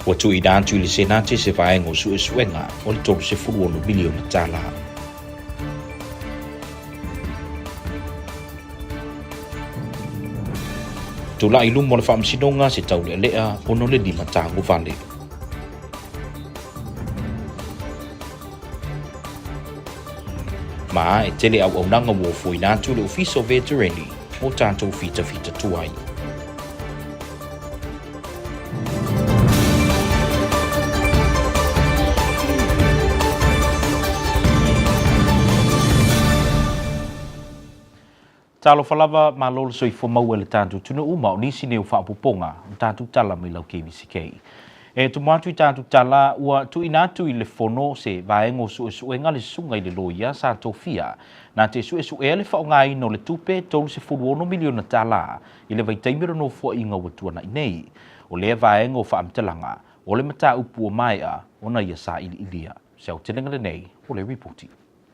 Watu idan tu li senate se vai ngo su suenga o le tolu se fuluonu miliona tala. Tula ilum mo le whaamsinonga se tau le lea ono le lima tāngu vale. Ma e tele au nanga wo foi natu le office of veterani o tanto fita tuai. Talo falava malolo soi fo mau le tanto tunu uma o nisi ne ufa puponga tanto tala mai lau KVZK. E tu matu tanto tala ua tu inatu i le fono se vaengo suenga le sunga i le loia sa tofia na te suesue le faongai no le tupe tolu se fuluono miliona tala i le vaitaimiro no fo inga watua nei o le vaengo fa amtalanga o le mata upu o maia ona ia sa ilia. Seu telenga le nei o le reporti.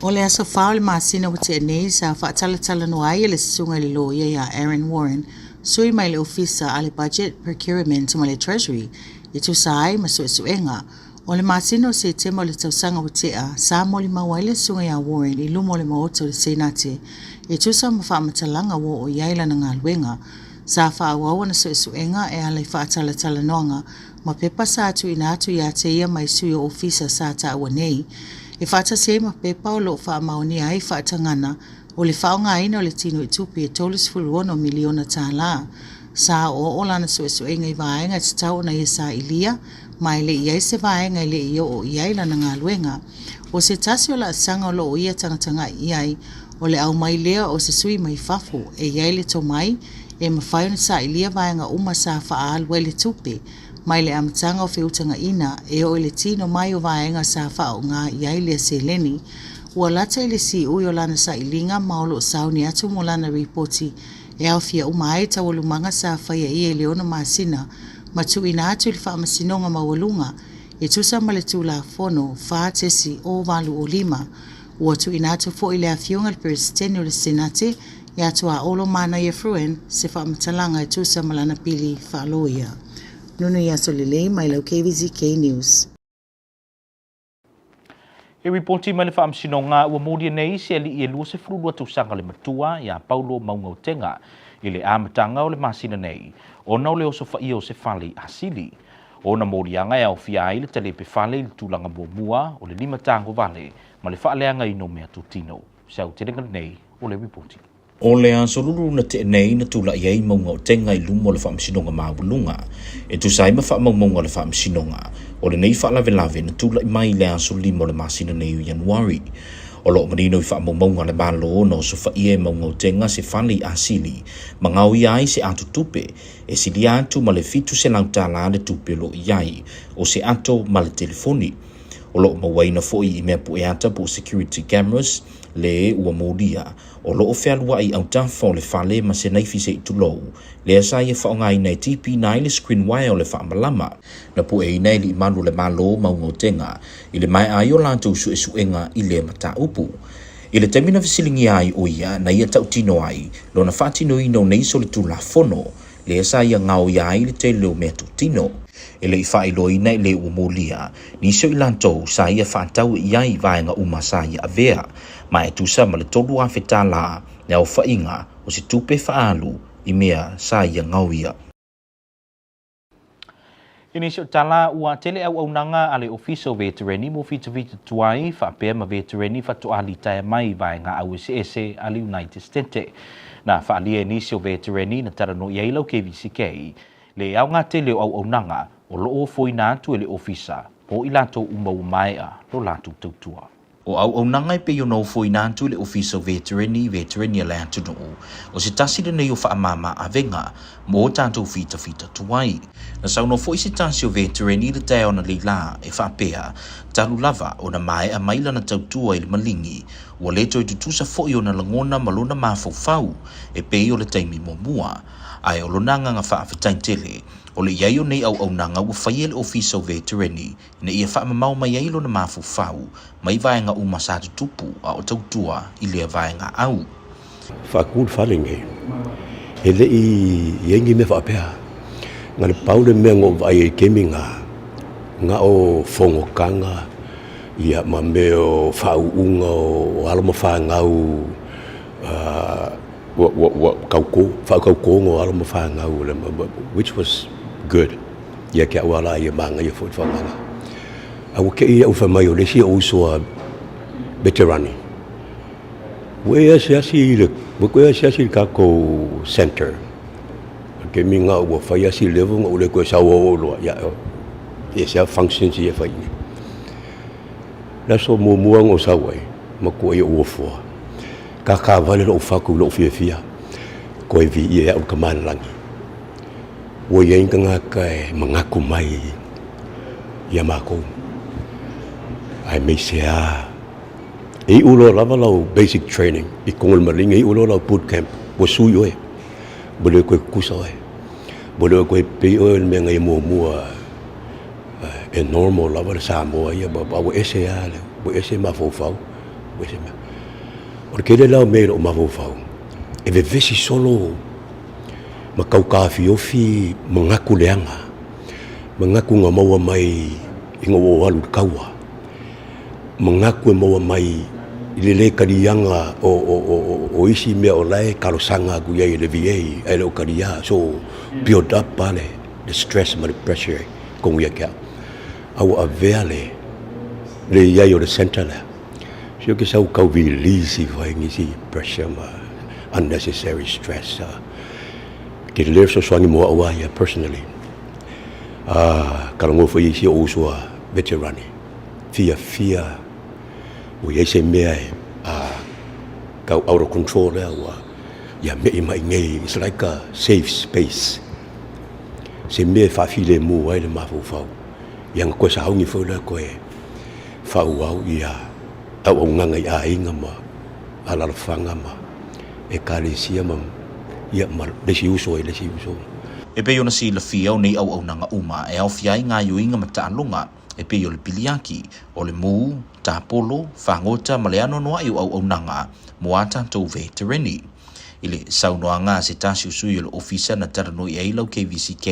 O le aso whao le masina o te nei sa whaatalatala no ai le sunga le loia ia Aaron Warren sui mai le ofisa a le budget procurement ma le treasury i tu sai ma suenga o le masina se tema le tausanga o tea sa mo le mawai le sunga ia Warren i lumo le maoto le senate i tu sa mawhamatalanga wo o iaila na ngā luenga sa whaawawa na suenga e a le whaatalatala noanga ma pepa sa atu inatu ia te ia mai sui o ofisa sa ta awa nei e whata se ma pepa o lo wha maoni ai whaatangana o le whaonga aina o le tino i tupi e tolis fuluono miliona tāla. Sa o lana suenga i vaenga te tau na ia sa ilia, mai le iai se vaenga i le ia o iai lana ngā luenga. O se tasi o la sanga o lo o ia tangatanga iai o le au mai lea o se sui mai fafo e iai le to mai e mawhaiona sa ilia vaenga uma sa wha alwe le tupi. Mai le amatanga o whiutanga ina e o le tino mai o vaenga sa whao ngā iai le se leni, ua lata i le si ui o lana sa ilinga maolo o sauni atu mo lana reporti e au fia umai ta walumanga sa whaia i e leona masina, ma tu ina atu i le whaamasinonga mawalunga, e tusa ma le tu la fono, wha tesi o walu o lima, ua tu ina atu fo i le awhionga le peresiteni o le senate, e atu a olo mana i fruen se whaamatalanga e tusa ma lana pili whaaloia. Nuno ia solilei mai lau KVZK News. E reporti mai le whaamsinonga ua modia nei se ali i e lua se furulua tausanga le matua ia Paulo Maungautenga i le amatanga o le masina nei. Ona o le oso whaia o se whale asili. Ona morianga e au fia ai le telepe whale i le tūlanga mua o le lima tango vale ma le whaaleanga i no mea tutino. Sau terenga nei o le reporti. O le asolulu na te nei na tula iei Maungautenga i lumo le whaamsinonga maawulunga. E tu sai ma whaamaunga le whaamsinonga. O le nei whaalave na tula i mai le asolimo le masina nei u Januari. O lo marino i whaamaunga le balo na o so whaie Maungautenga se whale asili. Mangau iai se atu tupe. E sili atu ma le fitu se lautala le tupe lo iai. O se ato ma le telefoni. O lo mawaina foi i mea pueata po security cameras le ua modia. O lo o whealua i au tafa o le whale ma se naifi se itulou. Le asa i whaongai nei tipi na le screen wire o le whaamalama. Na pu e nei li imanu le malo Maungautenga. I le mai ai o lantou suenga i le mata upu. I le temina visilingi ai o ia na ia tau tino ai. Lo na whaatino ino nei so le tula fono. Le asa ia ngau iai le te leo mea tino. E le i whaeloina i le umolia. Ni seo i lantou sa ia whaatau iai vaenga uma sa ia avea. Ma e tusa ma le tolu a whetala na o whainga o se tupe whaalu i mea sa ia ngauia. Inisio tala ua tele au nanga ale official veterani mo fita tuai whapea ma veterani whatuali tae mai vaenga au ese ale United States. Na whaalia inisio veterani na tarano i ailau KVZK le au ngā tele au nanga o loo foi nātu ele ofisa po i lato umau maea lo lato tautua. O au nanga i pe yo no foi nātu le ofisa veterani le atu no o se tasi le nei o whaamama a venga mo tātou fita tuai. Na sau no foi se tasi o veterani le tae ona le la e whapea talu lava o na mai a maila na tautua i le malingi o leto i tutusa foi o na langona malona mafau e pe o le taimi mua. Ai o lonanga nga whaafetain tele, o le iai o nei au nanga ua whaia le ofisa o veterani, ina ia whaamamau mai ailo na mafufau, mai vaenga uma sa tupu a o tautua i lea vaenga au. Whakul whalinge, he le i yengi me whaapea, ngā le paule mea ngō vai e keminga, nga o fongo kanga ia mameo fauunga o alama whangau whakauko o alama whangau which was good ia kia wala ia manga ia fwot whanganga au ke ia ufa mai o lesi o usua veterani wea siasi kako center ke minga o whai asi level o le koe sawa o loa ia sia functions ia whai ni na so muang o sawai makua ia uafua ka vale lo faku lo fia koe vi ia o kaman langi wo ia inga kai mangaku mai ia mako ai me sia e ulo lava lo basic training I kongol maringa e ulo lo boot camp wo suyo e bole koe kusa e bole koe pe o me ngai mua e normal lava sa moa ia ba wo ese ale wo ese ma fofau wo ese ma porque ele lá meio ma fofau e ve vesi solo ma kau ka fi mangaku leanga mangaku nga maua mai inga wo alu kaua mangaku maua mai ilele karianga o isi me o lai kalosanga ku ia le VA ele o karia so build up pale the stress and the pressure kong ia kia au avele le ia o the center la so ke sau kau release vai ngisi pressure ma unnecessary stress ke le so swangi mo awa ia personally kalau mo foi isi o usua veterani fear we ese mea kau out of control wa ya me mai ngai it's like a safe space se me fa file mo ai le mafufau yang ko sa ungi fo la ko fa wa ia au nganga ia inga ma ala fanga ma e kalisia ma ia ma le si uso e pe ona si la fia o nei au nanga uma e au fiai ngā yuinga mata alunga e pe o le piliaki o le mu tapolo fangota maleano noa i au nanga moata to veterani ile saunoanga se tasi usui o le ofisa na tarano i eilau KVZK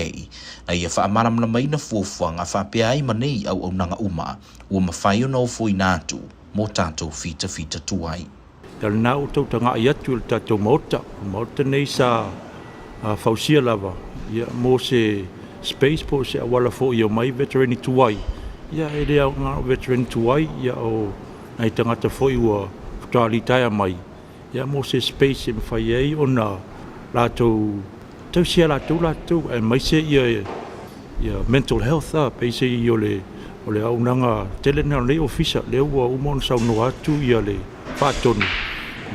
na ia wha amaram la mai na fuafuanga wha pia ai manei au nanga uma ua mawhai o na ofoi nātu mo tātou fita tuai. Tala nā o tau tanga i atu le tātou mauta nei sa fausia lava ia mo se space po se awala fo i o mai veterani tuai ia e rea ngā veterani tuai ia o nai tangata fo i ua whaali taia mai ia mo se space e mwhai ei o na lātou tau sia lātou e mai se ia mental health pe se i o le au nanga telena le ofisa le ua umon sau no atu ia le whātonu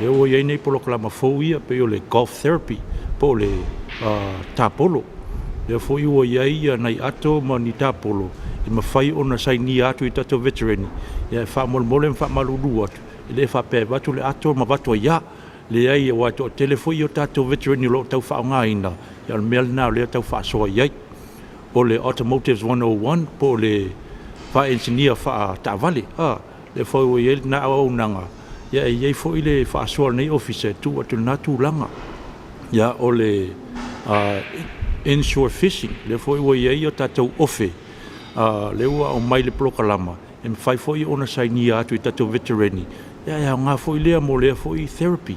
le ua iei nei polo kalama fo ia pe o le golf therapy po le tāpolo le fo i ua iei ia nei ato ma ni tāpolo e mawhai o na sai ni atu I tato veterani ia e whaamolmole whaamalulu atu le fa pe watu le ato ma watu ia le ai o ato telefoi o tato veterani lo tau whaonga ina ia mel na le tau whaasoa iai o le automotives 101 po le wha engineer wha ta'vale le foi o iei na au nanga ia iei foi le whaasoa nei officer tu atu na tu langa ia o le inshore fishing le foi o iei o tato ofe le ua o mai le plokalama e mwhai foi ona sai ni atu I tato veterani ia ngā foi lea mo lea foi therapy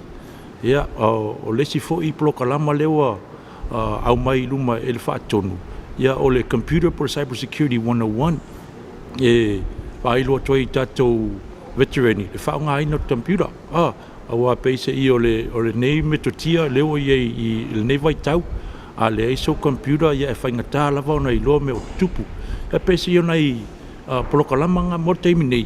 ia o lesi foi plokalama lewa au mai luma e le whaatonu ia o le computer for cyber security 101 e whailo toi tato veterani le whaonga ina computer awa peise I o le nei metotia lewa I le nei vai tau a le iso computer ia e whaingata lava ona I loa me o tupu e peise I o nei plokalama ngā mo teimi nei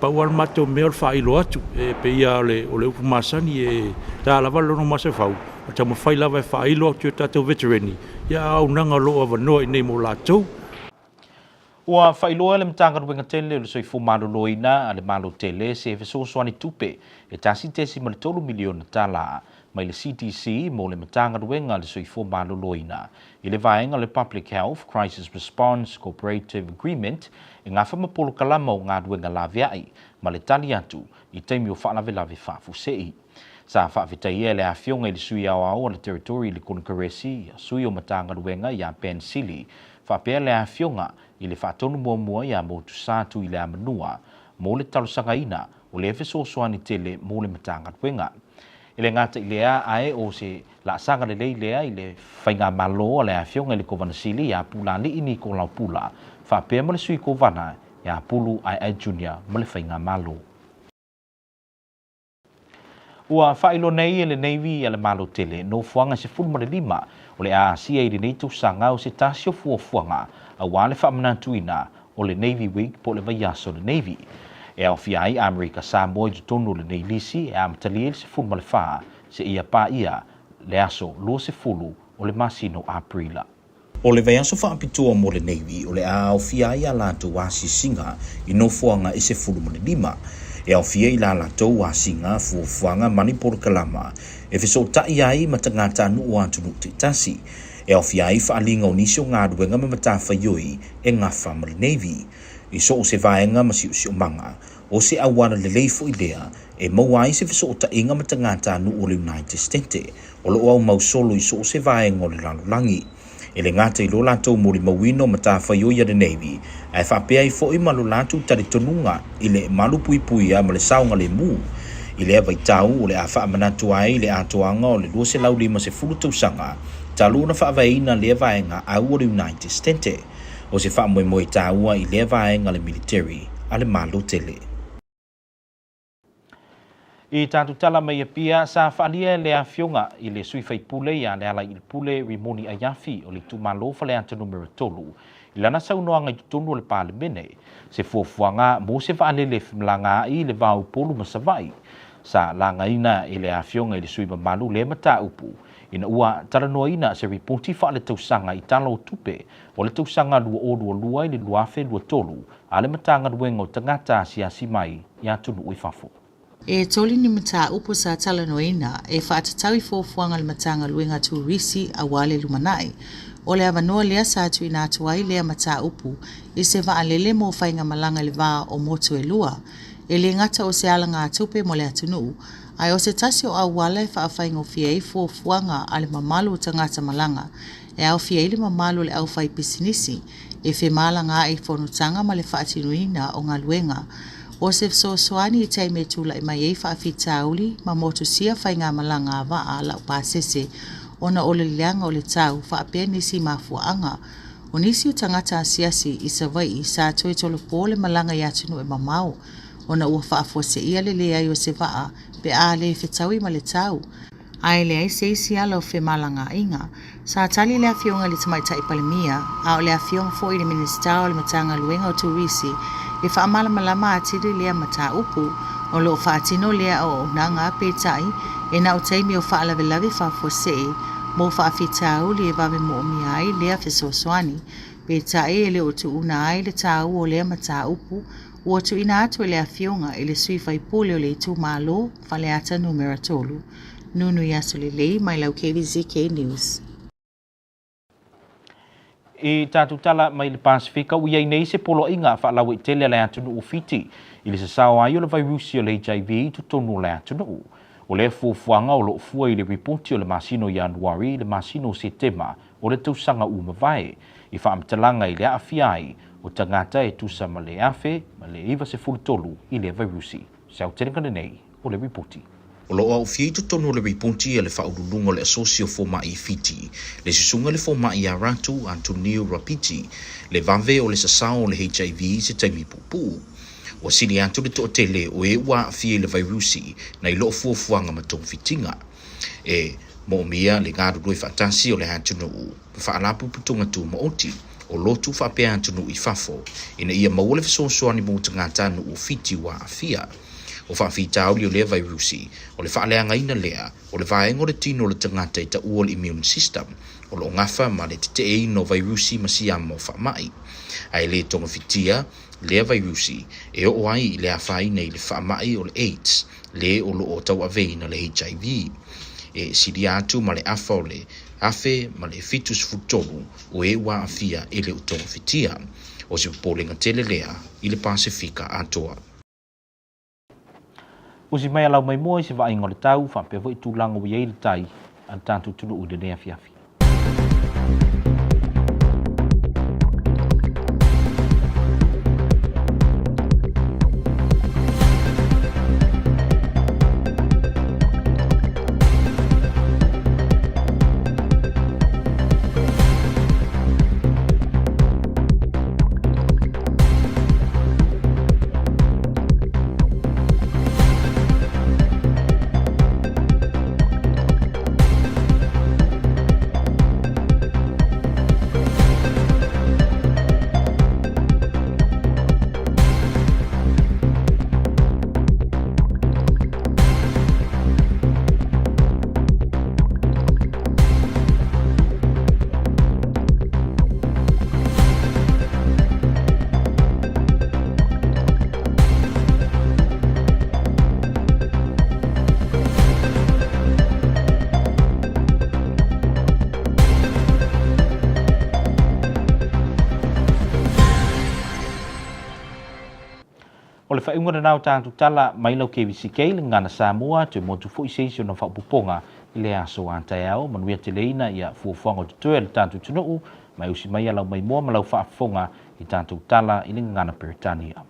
pauar mato mea whailo atu e pe ia o le upu masani e tā lava lono masa whau a ta ma whai lava e whailo atu tato veterani ia au nanga loa wanoa I nei mo lātou. Ua whailoa le mtanga ruenga tele le soifu malo loina a le malo tele se feso soani tupe e tasi tesi ma le tolu miliona tala mai le CDC mo le mtanga ruenga le soifu malo loina I le vaenga le Public Health Crisis Response Cooperative Agreement e ngā whamapolo kalama o ngā ruenga la viai ma le tali atu I teimi o whaalawelawe whaafusei. Sa whaawitai e le awhionga I le sui au au le territory le Konakaresi sui o matanga ruenga I a Pensili Whapea le a fionga i le whaatonu mua ia mo tu sātu i le a manua mo le talusanga ina o le efeso soani tele mo le matangat wenga. I le ngata i lea ae o se la sanga le lea i le whainga malo le a fionga i le kovana sili ia pula li ini ko lau pula. Whapea mo le sui kovana ia pulu ai junior mo le whainga malo. Ua whailo nei e le Navy ia le malo tele no fuanga se fulma le lima o le Asia i le neitu sanga o se tasio fuanga a wale whamanatuina o le Navy Week po le vaiaso le Navy. E au fiai Amerika Samoa i tonu le neilisi e amatalia se fulma le wha se ia pa ia le aso lo se fulu o le masino Aprila. O le vaiaso whaapitua mo le Navy o le au fiai a lato wasi singa i no fuanga i se fulma le lima. E au fia i la latou wa singa fuanga manipur kalama e fiso tai ai matangata nu o atu te tasi e au fia i whaalinga o nisio ngā duenga ma matafa yoi e ngā family Navy i so o se vaenga ma si o manga o se awana le leifo i lea e mawai se fiso o tainga matangata nu o le United States o lo au mausolo i so o se vaenga o le lalolangi e le ngata i lo latou mo le mawino matafa yoi a le Navy e whapea i fo i malo latou tari tonunga i le malu pui pui a ma le saunga le mu i le avai tau o le a wha manatu ai le atoanga o le lua se lau lima se fulu tausanga talu na wha avaina le vaenga au o le United States o se wha moe moe taua i le vaenga le military a le malo tele. I tātu tala mai e pia sa whaalia le a fionga i le sui whai pule ia le ala i le pule rimoni a yafi o le tumalo whale anta numero tolu. I lana saunoanga i tonu le pāle mene, se fuafuanga mo se whaalele whimlanga i le vau polu masavai. Sa langa ina i le a fionga i le sui mamalu le mata upu. Ina ua taranoa ina se ripoti whaale tausanga i talo tupe o le tausanga lua i le luafe lua tolu a le matanga duengo tangata siasi mai i atunu ui fafo. E toli ni mata upo sa talanoina e whaatatawi fuafuanga le matanga luenga tu risi a wale lumanai. O le avanoa lea sa atu ina atuai lea mata upu i se vaalele mo whainga malanga le vaa o moto e lua. E le ngata o se alanga atupe mo le atunu, ai o se tasi o au wala e whaafainga o fia i fuafuanga a le mamalu o tangata malanga, e au fia i le mamalu le au whai pisinisi, e fe malanga e whanutanga ma le whaatinuina o ngā luenga. O se soani i taime tula i mai e whaafitauli ma motu sia whainga malanga a vaa lau pāsese, ona o le leanga o le tau whaapea nisi mafuaanga. O nisi o tangata asiasi i savai i sa toi tolo po le malanga i atunu e mamau. Ona ua whaafose ia le lea i o se vaa pe a le whetaui ma le tau. Ai le ai se isi ala o whe malanga inga. Sa tali le afionga le tamaita i palemia, a o le afionga fo i le minister o le matanga luenga o turisi, e whaamala malama atiri lea mata upu, o lo whaatino lea o nanga pe tai, e na o taimi o whaalawelawi whaafosei, mo whaafitau le vave mo mi ai lea whesoswani, pe tai e le o tu una ai le tau o lea mata upu, ua tu ina atu e le afionga e le sui whaipule o le tu malo, whaleata numera tolu. Nunu yasu le lei, mai lau KVZK News. I tātu tala mai le Pasifika, ui ai nei se polo inga whaalau i tele le atunu u Fiji. I le sasao ai o le virusi o le HIV tu tonu le atunu. O le fuafuanga o lo fua i le ripoti o le masino Januari, le masino Setema o le tausanga u mawai. I whaamtalanga i le afiai o tangata e tusa ma le afe, ma le iwa se fultolu i le virusi. Sau tenekana nei o le ripoti. O lo au fiei tonu le ripoti e le whaurulunga le asosio foma i Fiji. Le sisunga le foma i Aratu, Antonio Rapiti, le vave o le sasao o le HIV se taimi pupu. O sini atu le toa tele o e wa fiei le virusi na i loo fuafuanga ma tong fitinga. E mo mea le ngāru roi whaatasi o le hantunu u. Whaalapu putunga tu ma oti. O lotu whapea hantunu i fafo. Ina ia maule fisosoani mo tangatanu u Fiji wa afia. O whaafitau li o lea virusi, o le whaaleanga ina lea, o le vaenga o le tino o le tangata i ta ua le immune system, o lo ngafa ma le te no virusi ma siama o whaamai. Ai le tonga fitia, lea virusi, e o ai le awhaina i le whaamai o le AIDS, le o lo o tau aveina le HIV. E siri atu ma le afa o le afe ma le fitus futolu, o e wa afia e le o tonga fitia, o se polenga tele lea i le Pasifika atoa. Usi mai alau mai moi se vai ngole tau fa pe voi tulango wi ele tai an tantu tulu u de ne afiafi. whainga na nau tātu tala mai lau KVZK le ngana Samoa te mo tu fo isesio na whaupuponga i le aso antai au manuia te leina ia fuafuanga te tue le tātu tunuu mai usi mai alau mai mua malau whaafonga i tātu tala i le ngana Peritania.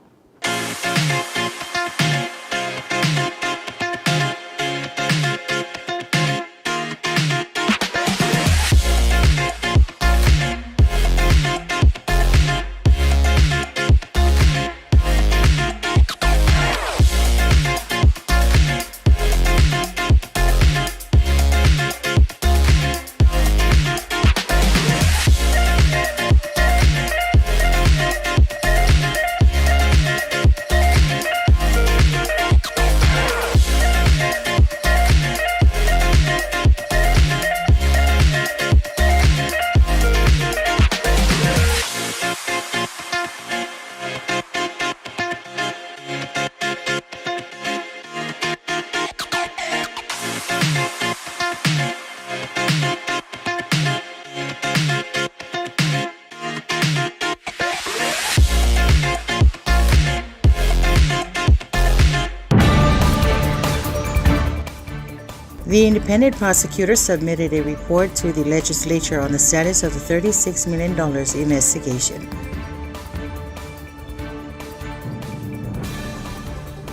The independent prosecutor submitted a report to the legislature on the status of the $36 million investigation.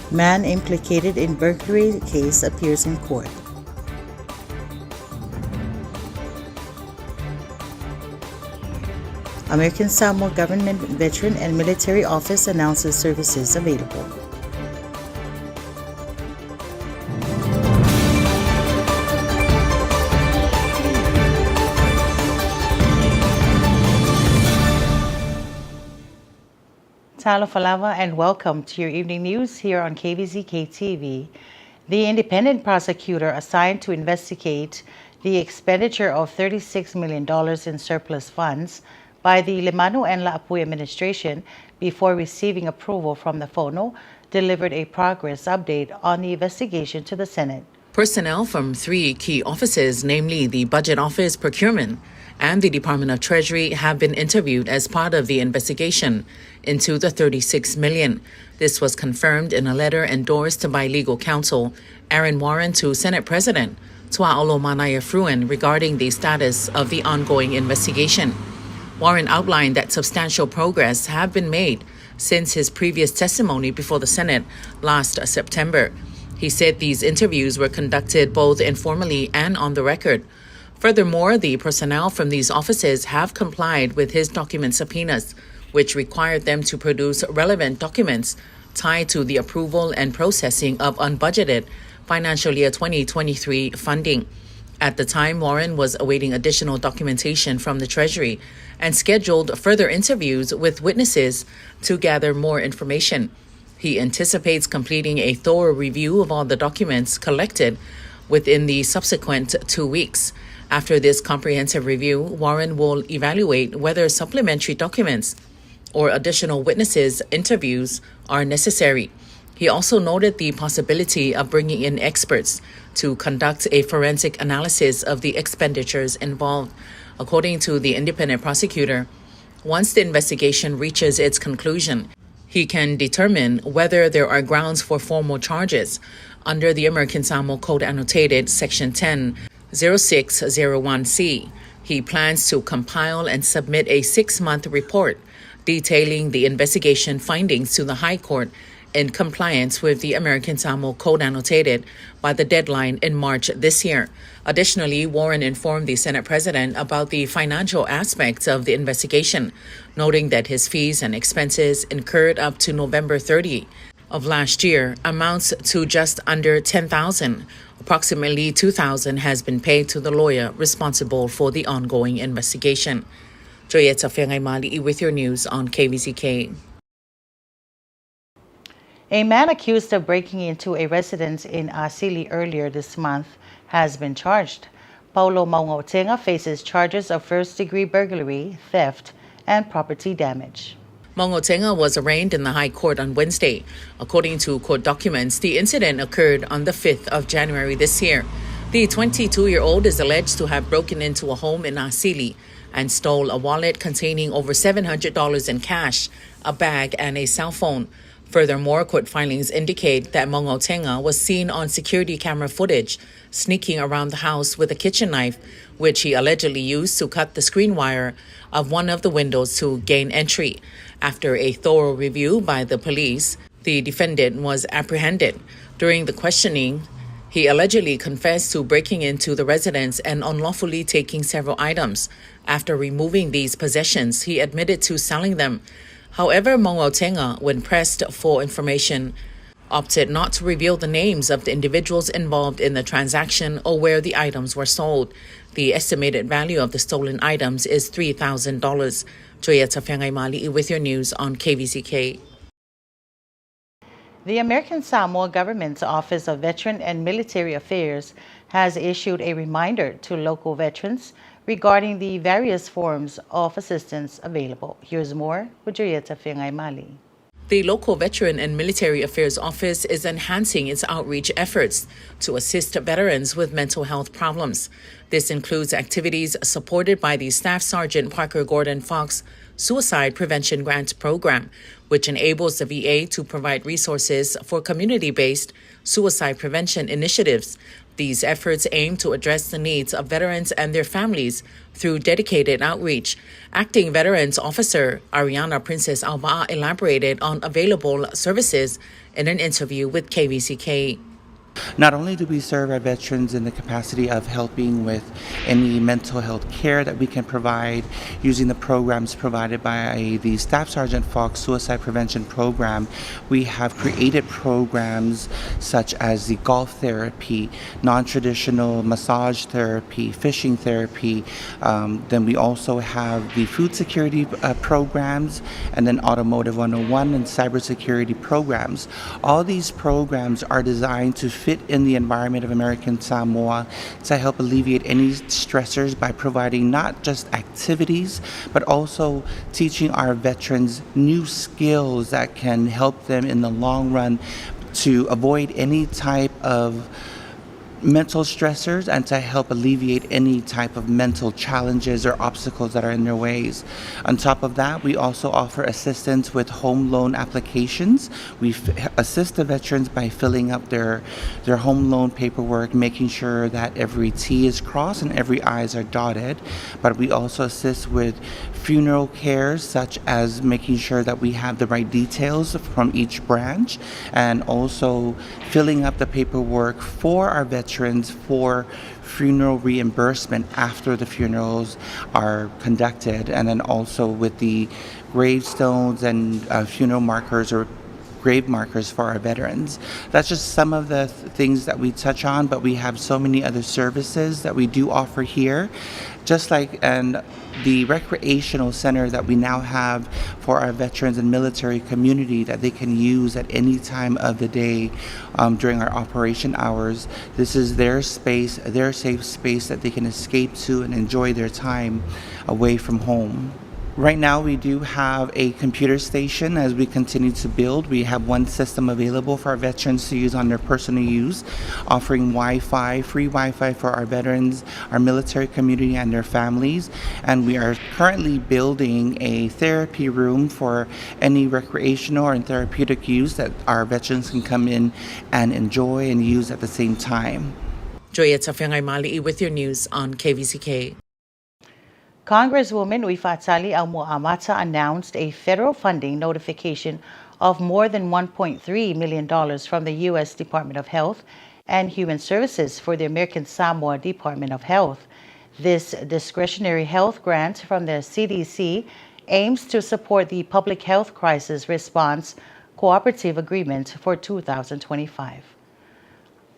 Man implicated in burglary case appears in court. American Samoa Government Veteran and Military Office announces services available. Talo Falava and welcome to your evening news here on KVZK TV. The independent prosecutor assigned to investigate the expenditure of $36 million in surplus funds by the Limanu and La'apui administration before receiving approval from the Fono delivered a progress update on the investigation to the Senate. Personnel from 3 key offices, namely the Budget Office, Procurement, and the Department of Treasury, have been interviewed as part of the investigation into the $36 million. This was confirmed in a letter endorsed by legal counsel Aaron Warren to Senate President Tua'olo Manaya Fruen regarding the status of the ongoing investigation. Warren outlined that substantial progress have been made since his previous testimony before the Senate last September. He said these interviews were conducted both informally and on the record. Furthermore, the personnel from these offices have complied with his document subpoenas, which required them to produce relevant documents tied to the approval and processing of unbudgeted financial year 2023 funding. At the time, Warren was awaiting additional documentation from the Treasury and scheduled further interviews with witnesses to gather more information. He anticipates completing a thorough review of all the documents collected within the subsequent 2 weeks. After this comprehensive review, Warren will evaluate whether supplementary documents or additional witnesses' interviews are necessary. He also noted the possibility of bringing in experts to conduct a forensic analysis of the expenditures involved. According to the independent prosecutor, once the investigation reaches its conclusion, he can determine whether there are grounds for formal charges under the American Samoa Code Annotated Section 10-0601C. He plans to compile and submit a 6-month report detailing the investigation findings to the High Court in compliance with the American Samoa Code Annotated by the deadline in March this year. Additionally, Warren informed the Senate President about the financial aspects of the investigation, noting that his fees and expenses incurred up to November 30 of last year amounts to just under $10,000. Approximately $2,000 has been paid to the lawyer responsible for the ongoing investigation. Joyeta Fengay Mali with your news on KVZK. A man accused of breaking into a residence in Asili earlier this month has been charged. Paulo Maungotenga faces charges of first-degree burglary, theft, and property damage. Maungotenga was arraigned in the High Court on Wednesday. According to court documents, the incident occurred on the 5th of January this year. The 22-year-old is alleged to have broken into a home in Asili and stole a wallet containing over $700 in cash, a bag, and a cell phone. Furthermore, court filings indicate that Mongo Tenga was seen on security camera footage sneaking around the house with a kitchen knife, which he allegedly used to cut the screen wire of one of the windows to gain entry. After a thorough review by the police, the defendant was apprehended. During the questioning, he allegedly confessed to breaking into the residence and unlawfully taking several items. After removing these possessions, he admitted to selling them. However, Mongo Tenga, when pressed for information, opted not to reveal the names of the individuals involved in the transaction or where the items were sold. The estimated value of the stolen items is $3,000. Joyeta Fiangay Mali with your news on KVZK. The American Samoa Government's Office of Veteran and Military Affairs has issued a reminder to local veterans regarding the various forms of assistance available. Here's more with Julieta Fiangay Mali. The local Veteran and Military Affairs Office is enhancing its outreach efforts to assist veterans with mental health problems. This includes activities supported by the Staff Sergeant Parker Gordon Fox Suicide Prevention Grant Program, which enables the VA to provide resources for community-based suicide prevention initiatives. These efforts aim to address the needs of veterans and their families through dedicated outreach. Acting Veterans Officer Ariana Princess Alba elaborated on available services in an interview with KVZK. Not only do we serve our veterans in the capacity of helping with any mental health care that we can provide using the programs provided by the Staff Sergeant Fox Suicide Prevention Program, we have created programs such as the golf therapy, non-traditional massage therapy, fishing therapy. Then we also have the food security programs, and then automotive 101 and cybersecurity programs. All these programs are designed to fit in the environment of American Samoa to help alleviate any stressors by providing not just activities, but also teaching our veterans new skills that can help them in the long run to avoid any type of mental stressors and to help alleviate any type of mental challenges or obstacles that are in their ways. On top of that, we also offer assistance with home loan applications. We assist the veterans by filling up their home loan paperwork, making sure that every T is crossed and every I's are dotted. But we also assist with funeral care, such as making sure that we have the right details from each branch, and also filling up the paperwork for our veterans for funeral reimbursement after the funerals are conducted, and then also with the gravestones and funeral markers or grave markers for our veterans. That's just some of the things that we touch on, but we have so many other services that we do offer here, just like the recreational center that we now have for our veterans and military community that they can use at any time of the day during our operation hours. This is their space, their safe space that they can escape to and enjoy their time away from home. Right now, we do have a computer station as we continue to build. We have one system available for our veterans to use on their personal use, offering Wi-Fi, free Wi-Fi for our veterans, our military community, and their families. And we are currently building a therapy room for any recreational or therapeutic use that our veterans can come in and enjoy and use at the same time. Joyeta Fiangay Mali with your news on KVZK. Congresswoman Uifatali Almoamata announced a federal funding notification of more than $1.3 million from the U.S. Department of Health and Human Services for the American Samoa Department of Health. This discretionary health grant from the CDC aims to support the Public Health Crisis Response Cooperative Agreement for 2025.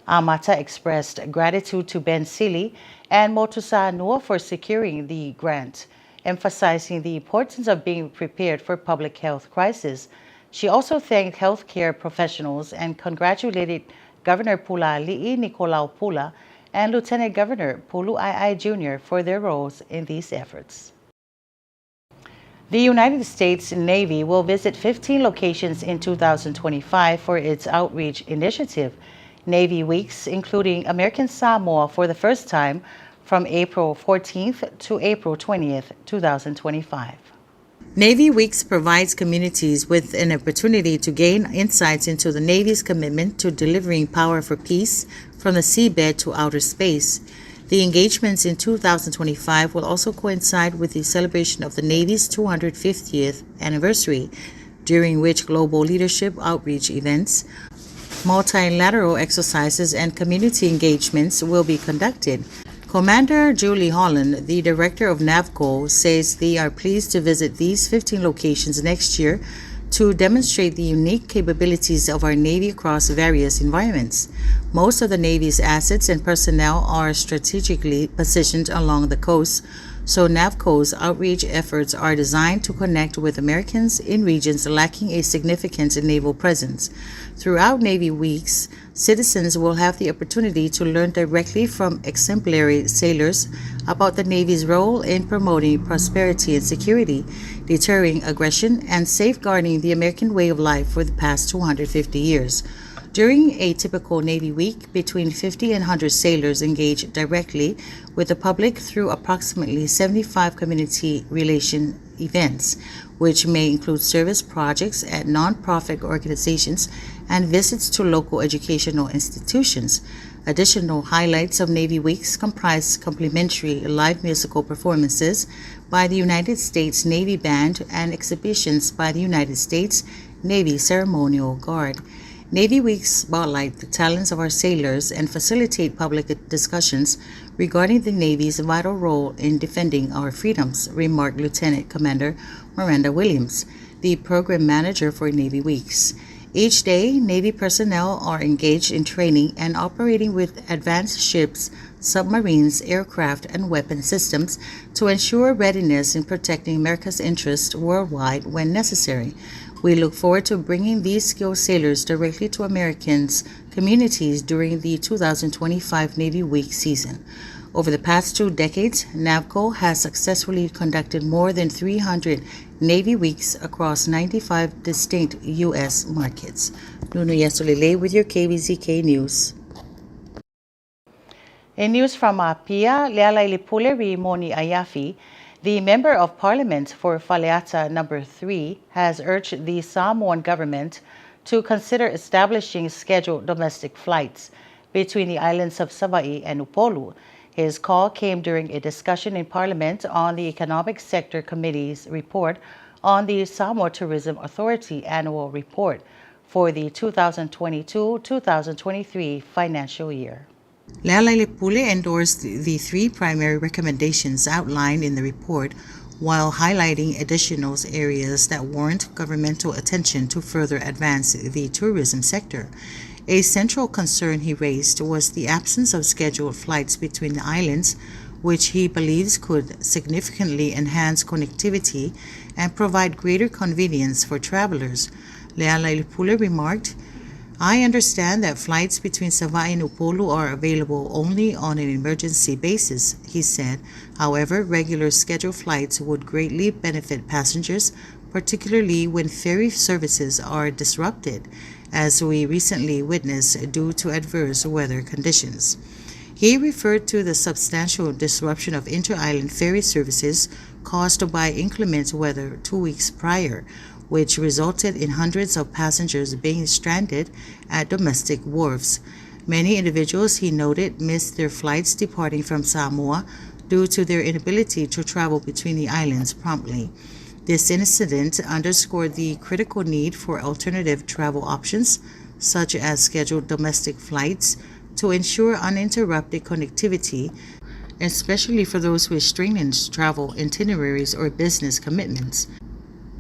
Amata expressed gratitude to Ben Sili and Motusa Noa for securing the grant, emphasizing the importance of being prepared for public health crisis. She also thanked healthcare professionals and congratulated Governor Pula Li'i Nicolau Pula and Lieutenant Governor Pulu Ai Jr. for their roles in these efforts. The United States Navy will visit 15 locations in 2025 for its outreach initiative, Navy Weeks, including American Samoa for the first time from April 14th to April 20th, 2025. Navy Weeks provides communities with an opportunity to gain insights into the Navy's commitment to delivering power for peace from the seabed to outer space. The engagements in 2025 will also coincide with the celebration of the Navy's 250th anniversary, during which global leadership outreach events, multilateral exercises, and community engagements will be conducted. Commander Julie Holland, the director of NAVCO, says they are pleased to visit these 15 locations next year to demonstrate the unique capabilities of our Navy across various environments. Most of the Navy's assets and personnel are strategically positioned along the coast, so NAVCO's outreach efforts are designed to connect with Americans in regions lacking a significant naval presence. Throughout Navy Weeks, citizens will have the opportunity to learn directly from exemplary sailors about the Navy's role in promoting prosperity and security, deterring aggression, and safeguarding the American way of life for the past 250 years. During a typical Navy week, between 50 and 100 sailors engage directly with the public through approximately 75 community relation events, which may include service projects at nonprofit organizations and visits to local educational institutions. Additional highlights of Navy Weeks comprise complimentary live musical performances by the United States Navy Band and exhibitions by the United States Navy Ceremonial Guard. Navy Weeks spotlight the talents of our sailors and facilitate public discussions regarding the Navy's vital role in defending our freedoms, remarked Lieutenant Commander Miranda Williams, the program manager for Navy Weeks. Each day, Navy personnel are engaged in training and operating with advanced ships, submarines, aircraft, and weapon systems to ensure readiness in protecting America's interests worldwide when necessary. We look forward to bringing these skilled sailors directly to Americans' communities during the 2025 Navy Week season. Over the past 2 decades, NAVCO has successfully conducted more than 300 Navy Weeks across 95 distinct U.S. markets. Nuno Yesolile with your KVZK News. In news from Apia, Leala Ilipule Moni Ayafi, the Member of Parliament for Faleata No. 3 has urged the Samoan government to consider establishing scheduled domestic flights between the islands of Savaii and Upolu. His call came during a discussion in Parliament on the Economic Sector Committee's report on the Samoa Tourism Authority annual report for the 2022-2023 financial year. Leala Ilipule endorsed the 3 primary recommendations outlined in the report, while highlighting additional areas that warrant governmental attention to further advance the tourism sector. A central concern he raised was the absence of scheduled flights between the islands, which he believes could significantly enhance connectivity and provide greater convenience for travelers. Leala Ilipule remarked, "I understand that flights between Savaii and Upolu are available only on an emergency basis," he said. However, regular scheduled flights would greatly benefit passengers, particularly when ferry services are disrupted, as we recently witnessed due to adverse weather conditions. He referred to the substantial disruption of inter-island ferry services caused by inclement weather 2 weeks prior, which resulted in hundreds of passengers being stranded at domestic wharves. Many individuals, he noted, missed their flights departing from Samoa due to their inability to travel between the islands promptly. This incident underscored the critical need for alternative travel options, such as scheduled domestic flights, to ensure uninterrupted connectivity, especially for those with stringent travel itineraries or business commitments.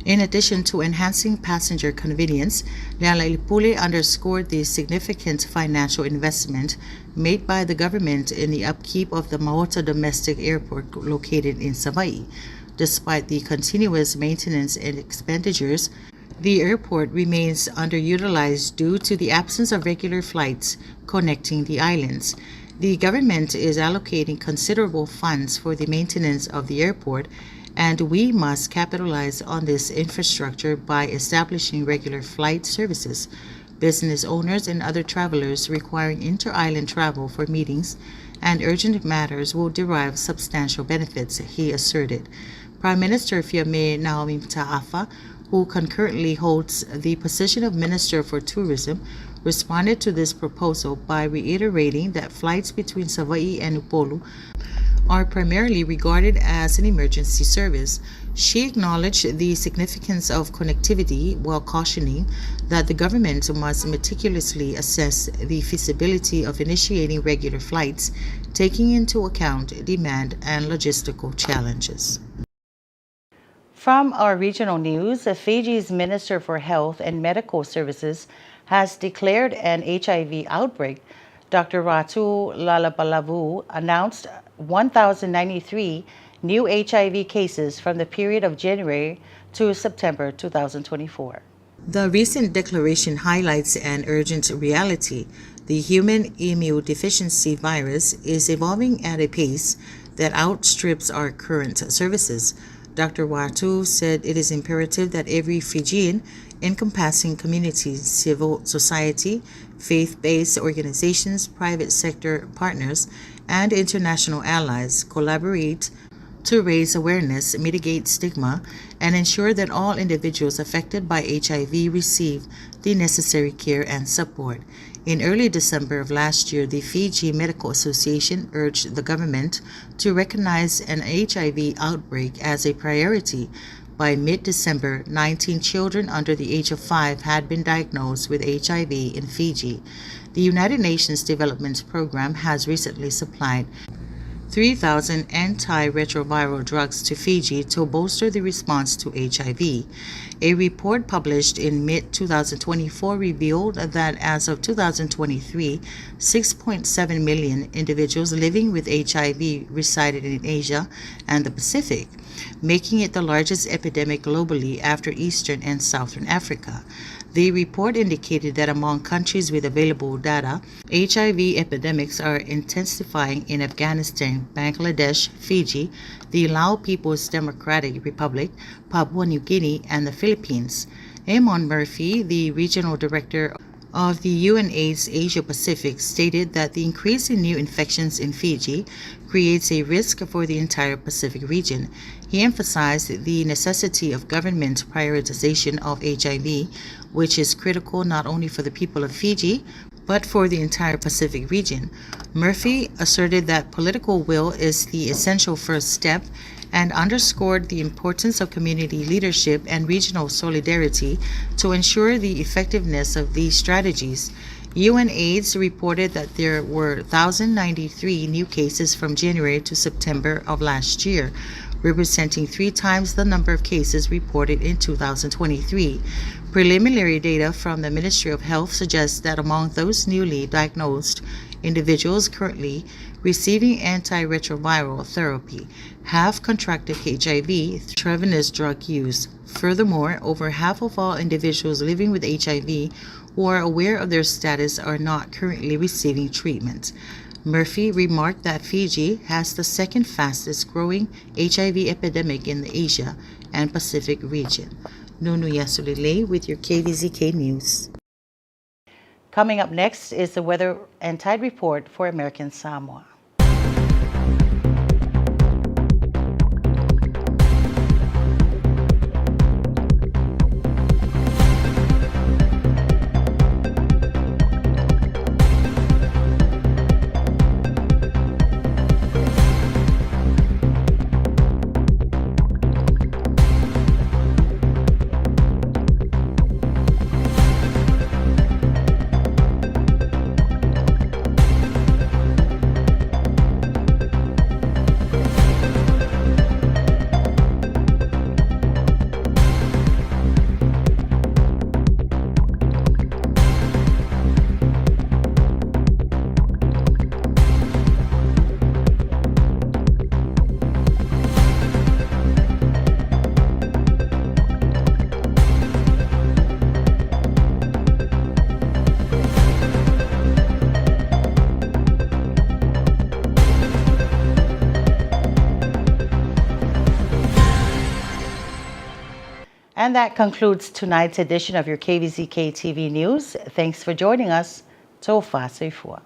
In addition to enhancing passenger convenience, Leala Ilipule underscored the significant financial investment made by the government in the upkeep of the Maota Domestic Airport located in Savaii. Despite the continuous maintenance and expenditures, the airport remains underutilized due to the absence of regular flights connecting the islands. The government is allocating considerable funds for the maintenance of the airport, and we must capitalize on this infrastructure by establishing regular flight services. Business owners and other travelers requiring inter-island travel for meetings and urgent matters will derive substantial benefits, he asserted. Prime Minister Fiame Naomi Ta'afa, who concurrently holds the position of Minister for Tourism, responded to this proposal by reiterating that flights between Savaii and Upolu are primarily regarded as an emergency service. She acknowledged the significance of connectivity while cautioning that the government must meticulously assess the feasibility of initiating regular flights, taking into account demand and logistical challenges. From our regional news, Fiji's Minister for Health and Medical Services has declared an HIV outbreak. Dr. Ratu Lalapalavu announced 1,093 new HIV cases from the period of January to September 2024. The recent declaration highlights an urgent reality. The human immunodeficiency virus is evolving at a pace that outstrips our current services. Dr. Watu said it is imperative that every Fijian, encompassing communities, civil society, faith-based organizations, private sector partners, and international allies collaborate to raise awareness, mitigate stigma, and ensure that all individuals affected by HIV receive the necessary care and support. In early December of last year, the Fiji Medical Association urged the government to recognize an HIV outbreak as a priority. By mid-December, 19 children under the age of 5 had been diagnosed with HIV in Fiji. The United Nations Development Program has recently supplied 3,000 antiretroviral drugs to Fiji to bolster the response to HIV. A report published in mid-2024 revealed that as of 2023, 6.7 million individuals living with HIV resided in Asia and the Pacific, making it the largest epidemic globally after Eastern and Southern Africa. The report indicated that among countries with available data, HIV epidemics are intensifying in Afghanistan, Bangladesh, Fiji, the Lao People's Democratic Republic, Papua New Guinea, and the Philippines. Eamon Murphy, the regional director of the UNAIDS Asia Pacific, stated that the increase in new infections in Fiji creates a risk for the entire Pacific region. He emphasized the necessity of government prioritization of HIV, which is critical not only for the people of Fiji, but for the entire Pacific region. Murphy asserted that political will is the essential first step and underscored the importance of community leadership and regional solidarity to ensure the effectiveness of these strategies. UNAIDS reported that there were 1,093 new cases from January to September of last year, representing 3 times the number of cases reported in 2023. Preliminary data from the Ministry of Health suggests that among those newly diagnosed individuals currently receiving antiretroviral therapy have contracted HIV through intravenous drug use. Furthermore, over half of all individuals living with HIV who are aware of their status are not currently receiving treatment. Murphy remarked that Fiji has the second fastest growing HIV epidemic in the Asia and Pacific region. Nunu Yasulile with your KVZK News. Coming up next is the weather and tide report for American Samoa. And that concludes tonight's edition of your KVZK TV News. Thanks for joining us. Tofa Seifua.